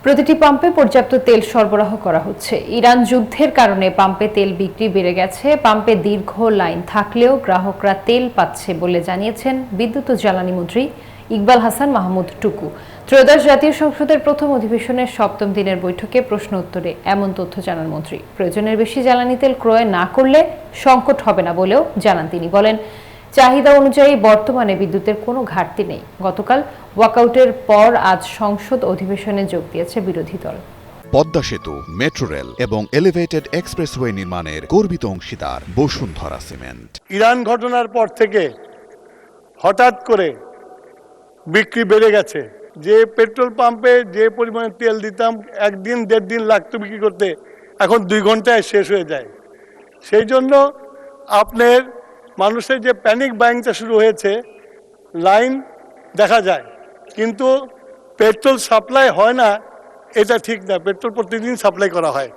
প্রতিটি পাম্পে পর্যাপ্ত তেল সরবরাহ করা হচ্ছে। ইরান যুদ্ধের কারণে পাম্পে তেল বিক্রি বেড়ে গেছে। পাম্পে দীর্ঘ লাইন থাকলেও গ্রাহকরা তেল পাচ্ছে বলে জানিয়েছেন বিদ্যুৎ ও জ্বালানি মন্ত্রী ইকবাল হাসান মাহমুদ টুকু। ত্রয়োদশ জাতীয় সংসদের প্রথম অধিবেশনের সপ্তম দিনের বৈঠকে প্রশ্ন উত্তরে এমন তথ্য জানান মন্ত্রী। প্রয়োজনের বেশি জ্বালানি তেল ক্রয় না করলে সংকট হবে না বলেও জানান তিনি। বলেন, চাহিদা অনুযায়ী বর্তমানে বিদ্যুতের কোনো ঘাটতি নেই। গতকাল ওয়াকআউটের পর আজ সংসদ অধিবেশনে যোগ দিয়েছে বিরোধী দল। পদ্মা সেতু, মেট্রো রেল এবং এলিভেটেড এক্সপ্রেসওয়ে নির্মাণের গর্বিত অংশীদার বসুন্ধরা সিমেন্ট। ইরান ঘটনার পর থেকে হঠাৎ করে বিক্রি বেড়ে গেছে। যে পেট্রোল পাম্পে যে পরিমাণে তেল দিতাম একদিন দেড় দিন লাগতো বিক্রি করতে, এখন 2 ঘন্টায় শেষ হয়ে যায়। সেই জন্য আপনার মানুষের যে প্যানিক বাইংটা শুরু হয়েছে, লাইন দেখা যায় কিন্তু পেট্রোল সাপ্লাই হয় না, এটা ঠিক না। পেট্রোল প্রতিদিন সাপ্লাই করা হয়।